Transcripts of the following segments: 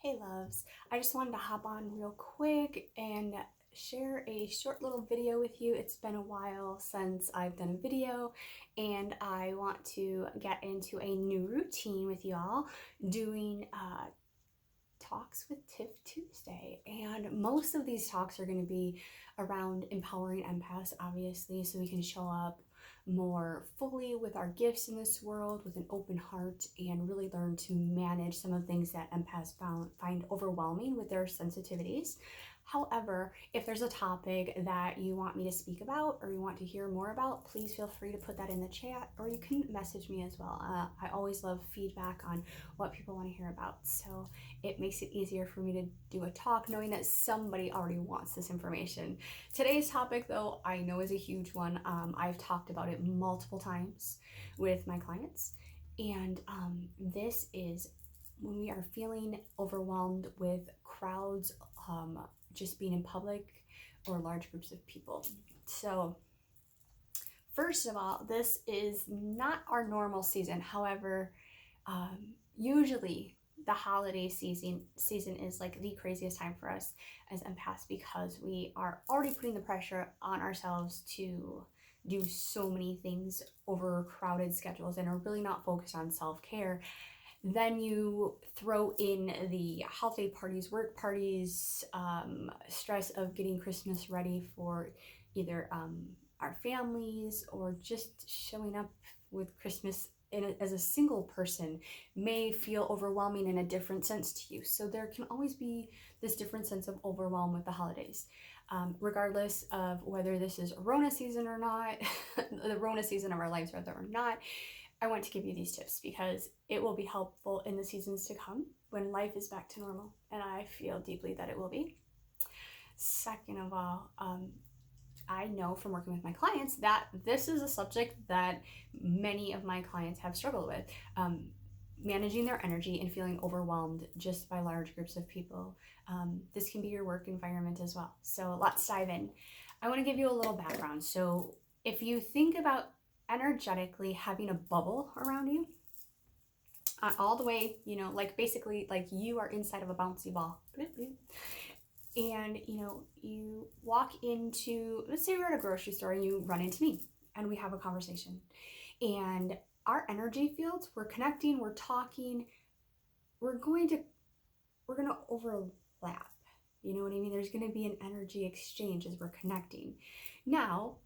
Hey loves, I just wanted to hop on real quick and share a short little video with you. It's been a while since I've done a video and I want to get into a new routine with y'all doing talks with Tiff Tuesday. And most of these talks are going to be around empowering empaths, obviously, so we can show up more fully with our gifts in this world with an open heart and really learn to manage some of the things that empaths find overwhelming with their sensitivities. However, if there's a topic that you want me to speak about or you want to hear more about, please feel free to put that in the chat, or you can message me as well. I always love feedback on what people want to hear about, so it makes it easier for me to do a talk knowing that somebody already wants this information. Today's topic, though, I know is a huge one. I've talked about it multiple times with my clients, and this is when we are feeling overwhelmed with crowds, just being in public or large groups of people. So first of all, this is not our normal season. However, usually the holiday season is like the craziest time for us as empaths, because we are already putting the pressure on ourselves to do so many things over crowded schedules and are really not focused on self-care. Then you throw in the holiday parties, work parties, stress of getting Christmas ready for either our families, or just showing up with Christmas as a single person may feel overwhelming in a different sense to you. So there can always be this different sense of overwhelm with the holidays. Regardless of whether this is Rona season or not, the Rona season of our lives rather or not, I want to give you these tips because it will be helpful in the seasons to come when life is back to normal, and I feel deeply that it will be. Second of all, I know from working with my clients that this is a subject that many of my clients have struggled with, managing their energy and feeling overwhelmed just by large groups of people. This can be your work environment as well. So let's dive in. I want to give you a little background. So if you think about energetically having a bubble around you, all the way, like basically like you are inside of a bouncy ball, and you walk into, let's say we're at a grocery store and you run into me and we have a conversation, and our energy fields, we're connecting, we're talking, we're going to overlap. You know what I mean? There's going to be an energy exchange as we're connecting. Now,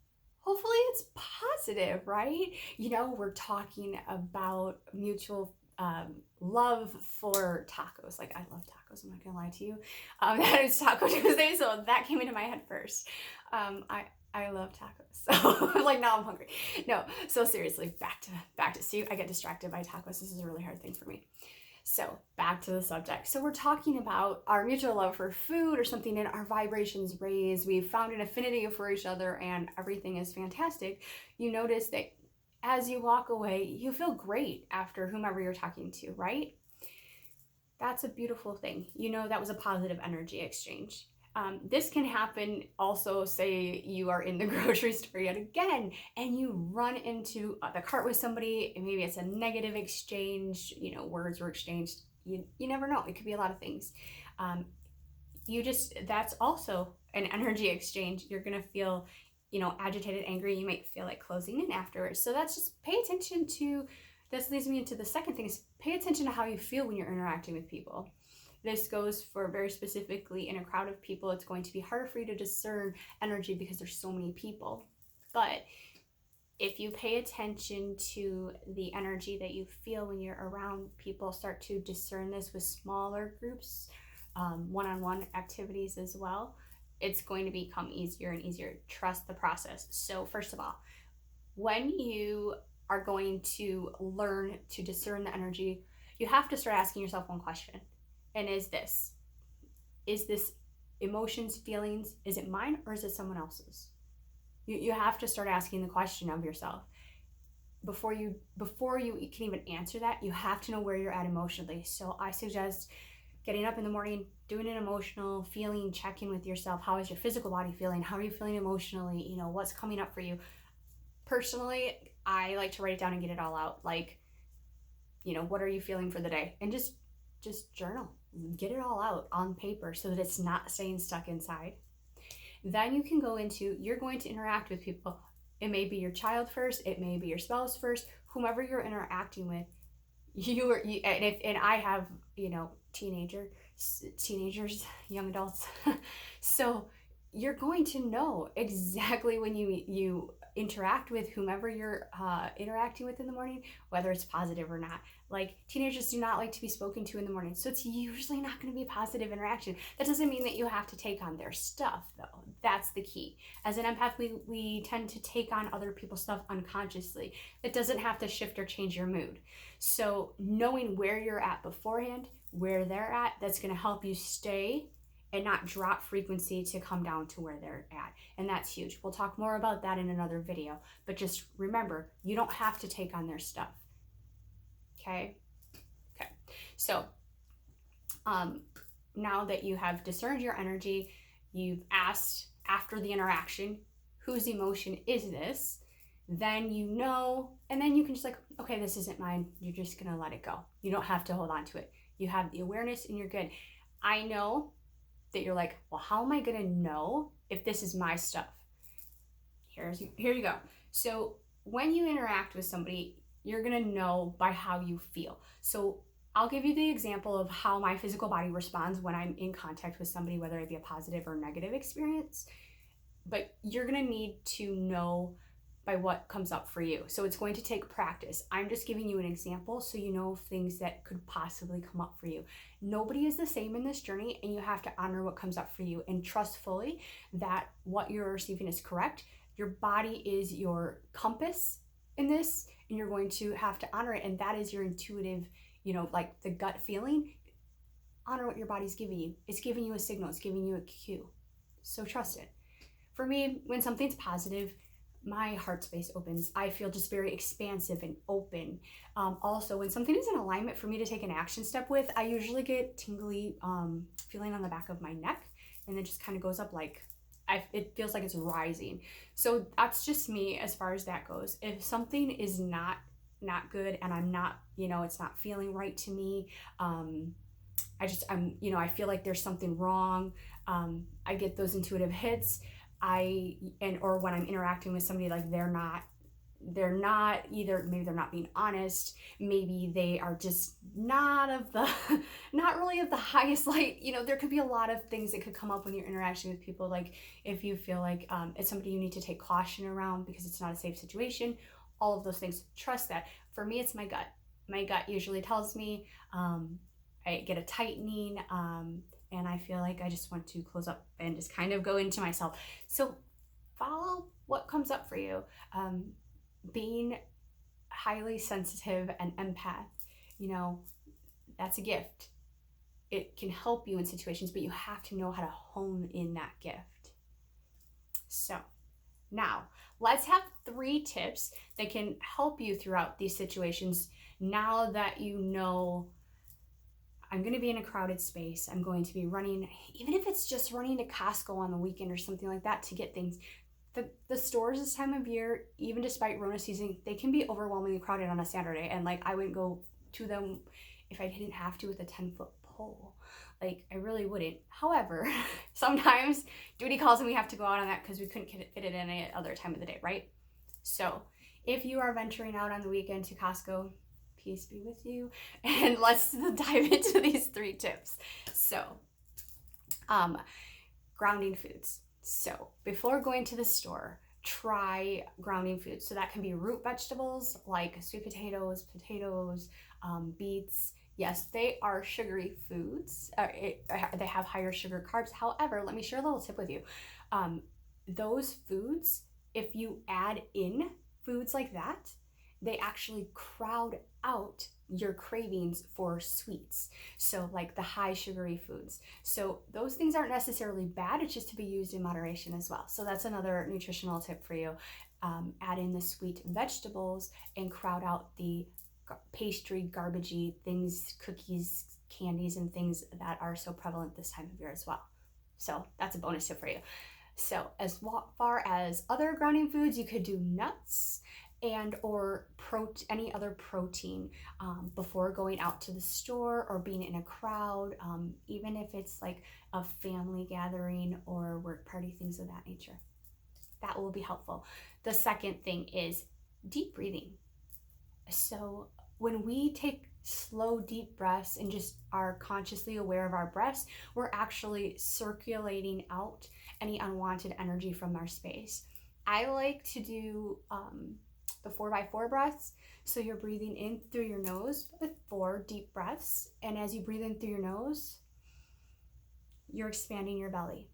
hopefully it's positive, right? We're talking about mutual love for tacos. Like, I love tacos, I'm not gonna lie to you. That is Taco Tuesday, so that came into my head first. I love tacos. So like, now I'm hungry. No, so seriously, back to see, I get distracted by tacos. This is a really hard thing for me. So back to the subject. So we're talking about our mutual love for food or something, and our vibrations raise. We've found an affinity for each other and everything is fantastic. You notice that as you walk away, you feel great after whomever you're talking to, right? That's a beautiful thing. That was a positive energy exchange. This can happen also, say you are in the grocery store yet again and you run into the cart with somebody, and maybe it's a negative exchange, words were exchanged. You never know. It could be a lot of things. That's also an energy exchange. You're going to feel, agitated, angry. You might feel like closing in afterwards. So that's just pay attention to, this leads me into the second thing, is pay attention to how you feel when you're interacting with people. This goes for very specifically in a crowd of people. It's going to be harder for you to discern energy because there's so many people. But if you pay attention to the energy that you feel when you're around people, start to discern this with smaller groups, one-on-one activities as well, it's going to become easier and easier. Trust the process. So first of all, when you are going to learn to discern the energy, you have to start asking yourself one question. And is this emotions, feelings, is it mine or is it someone else's? You have to start asking the question of yourself. Before you can even answer that, you have to know where you're at emotionally. So I suggest getting up in the morning, doing an emotional feeling check-in with yourself. How is your physical body feeling? How are you feeling emotionally? What's coming up for you? Personally, I like to write it down and get it all out. Like, what are you feeling for the day? And just journal. get it all out on paper so that it's not staying stuck inside. Then you can go into, you're going to interact with people. It may be your child first, it may be your spouse first, whomever you're interacting with. And I have, teenagers, young adults. So you're going to know exactly when you interact with whomever you're interacting with in the morning, whether it's positive or not. Like, teenagers do not like to be spoken to in the morning, so it's usually not going to be a positive interaction. That doesn't mean that you have to take on their stuff, though. That's the key. As an empath, we tend to take on other people's stuff unconsciously. It doesn't have to shift or change your mood. So knowing where you're at beforehand, where they're at, that's going to help you stay and not drop frequency to come down to where they're at. And that's huge. We'll talk more about that in another video, but just remember, you don't have to take on their stuff. Okay? Okay. So, now that you have discerned your energy, you've asked after the interaction, whose emotion is this? Then you know, and then you can just like, okay, this isn't mine. You're just gonna let it go. You don't have to hold on to it. You have the awareness and you're good. I know that you're like, well, how am I gonna know if this is my stuff? Here you go. So when you interact with somebody, you're gonna know by how you feel. So I'll give you the example of how my physical body responds when I'm in contact with somebody, whether it be a positive or negative experience. But you're gonna need to know by what comes up for you. So it's going to take practice. I'm just giving you an example so you know things that could possibly come up for you. Nobody is the same in this journey, and you have to honor what comes up for you and trust fully that what you're receiving is correct. Your body is your compass in this, and you're going to have to honor it. And that is your intuitive, like the gut feeling. Honor what your body's giving you. It's giving you a signal. It's giving you a cue. So trust it. For me, when something's positive, my heart space opens. I feel just very expansive and open. Also, when something is in alignment for me to take an action step with, I usually get tingly feeling on the back of my neck, and it just kind of goes up like, it feels like it's rising. So that's just me as far as that goes. If something is not good and I'm not, it's not feeling right to me, I feel like there's something wrong. I get those intuitive hits. Or when I'm interacting with somebody, like they're not either, maybe they're not being honest, maybe they are just not really of the highest light. There could be a lot of things that could come up when you're interacting with people. Like if you feel like it's somebody you need to take caution around because it's not a safe situation, all of those things, trust that. For me, it's my gut. My gut usually tells me, I get a tightening, and I feel like I just want to close up and just kind of go into myself. So follow what comes up for you. Being highly sensitive and empath, that's a gift. It can help you in situations, but you have to know how to hone in that gift. So now let's have 3 tips that can help you throughout these situations. Now that you know, I'm going to be in a crowded space. I'm going to be running, even if it's just running to Costco on the weekend or something like that to get things. The stores this time of year, even despite Rona season, they can be overwhelmingly crowded on a Saturday. And like, I wouldn't go to them if I didn't have to with a 10-foot pole. Like, I really wouldn't. However, sometimes duty calls and we have to go out on that because we couldn't fit it in any other time of the day, right? So if you are venturing out on the weekend to Costco, peace be with you. And let's dive into these 3 tips. So, grounding foods. So before going to the store, try grounding foods. So that can be root vegetables like sweet potatoes, beets. Yes, they are sugary foods. They have higher sugar carbs. However, let me share a little tip with you. Those foods, if you add in foods like that, they actually crowd out your cravings for sweets. So like the high sugary foods. So those things aren't necessarily bad. It's just to be used in moderation as well. So that's another nutritional tip for you. Add in the sweet vegetables and crowd out the pastry, garbagey things, cookies, candies, and things that are so prevalent this time of year as well. So that's a bonus tip for you. So as far as other grounding foods, you could do nuts. and or any other protein before going out to the store or being in a crowd, even if it's like a family gathering or work party, things of that nature. That will be helpful. The second thing is deep breathing. So when we take slow, deep breaths and just are consciously aware of our breaths, we're actually circulating out any unwanted energy from our space. I like to do the 4x4 breaths. So you're breathing in through your nose with 4 deep breaths. And as you breathe in through your nose, you're expanding your belly.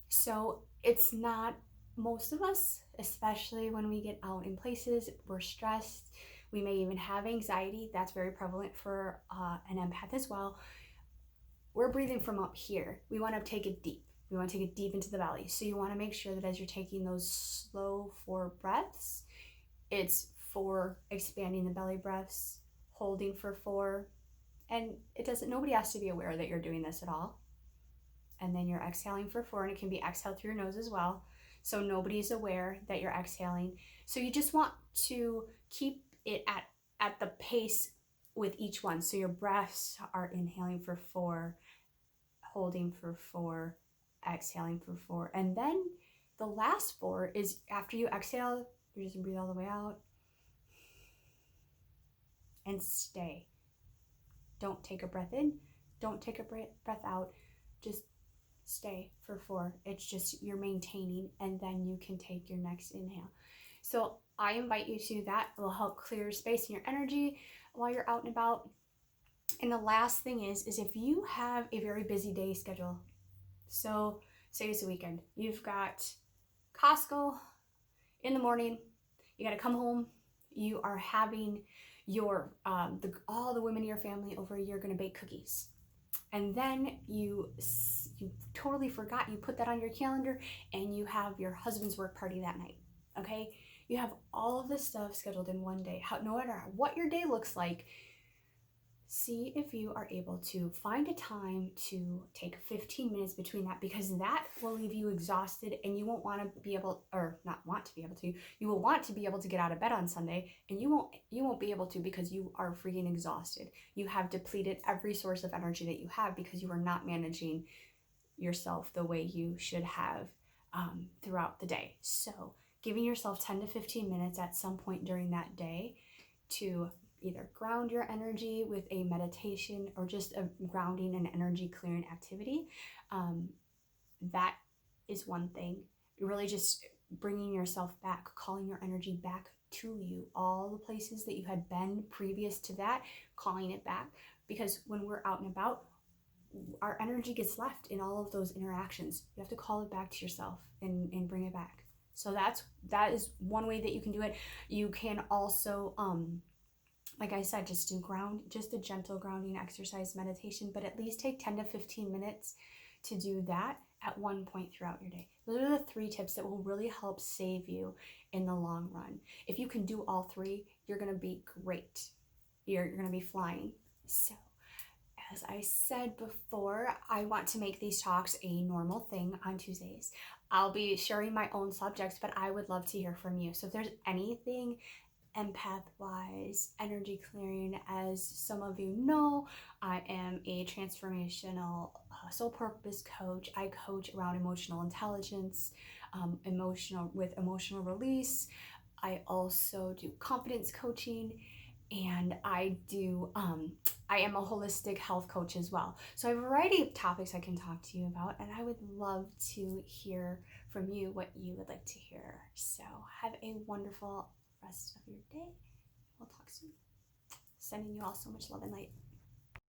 So it's not, most of us, especially when we get out in places, we're stressed. We may even have anxiety. That's very prevalent for an empath as well. We're breathing from up here. We want to take it deep. We want to take it deep into the belly. So you want to make sure that as you're taking those slow 4 breaths, it's 4 expanding the belly breaths, holding for 4. And nobody has to be aware that you're doing this at all. And then you're exhaling for 4, and it can be exhaled through your nose as well. So nobody's aware that you're exhaling. So you just want to keep it at the pace with each one. So your breaths are inhaling for 4, holding for 4, exhaling for 4. And then the last 4 is after you exhale, you're just gonna breathe all the way out and stay. Don't take a breath in, don't take a breath out, just stay for 4. It's just you're maintaining, and then you can take your next inhale. So I invite you to that. It will help clear space in your energy while you're out and about. And the last thing is if you have a very busy day schedule, so say it's a weekend, you've got Costco in the morning, you got to come home, you are having your all the women in your family over, you're going to bake cookies, and then you totally forgot, you put that on your calendar, and you have your husband's work party that night. Okay, you have all of this stuff scheduled in one day. No matter what your day looks like, see if you are able to find a time to take 15 minutes between that, because that will leave you exhausted, and you won't want to be able, or not want to be able to, you will want to be able to get out of bed on Sunday, and you won't be able to because you are freaking exhausted. You have depleted every source of energy that you have because you are not managing yourself the way you should have throughout the day. So giving yourself 10 to 15 minutes at some point during that day to either ground your energy with a meditation or just a grounding and energy clearing activity, that is one thing. Really just bringing yourself back, calling your energy back to you, all the places that you had been previous to that, calling it back, because when we're out and about, our energy gets left in all of those interactions. You have to call it back to yourself and bring it back. So that is one way that you can do it. You can also like I said, just a gentle grounding exercise, meditation, but at least take 10 to 15 minutes to do that at one point throughout your day. Those are the 3 tips that will really help save you in the long run. If you can do all 3, you're going to be great. You're going to be flying. So as I said before, I want to make these talks a normal thing on Tuesdays. I'll be sharing my own subjects, but I would love to hear from you. So if there's anything empath-wise, energy clearing, as some of you know, I am a transformational soul purpose coach. I coach around emotional intelligence, emotional release. I also do confidence coaching, and I am a holistic health coach as well. So I have a variety of topics I can talk to you about, and I would love to hear from you what you would like to hear. So have a wonderful rest of your day. We'll talk soon. Sending you all so much love and light.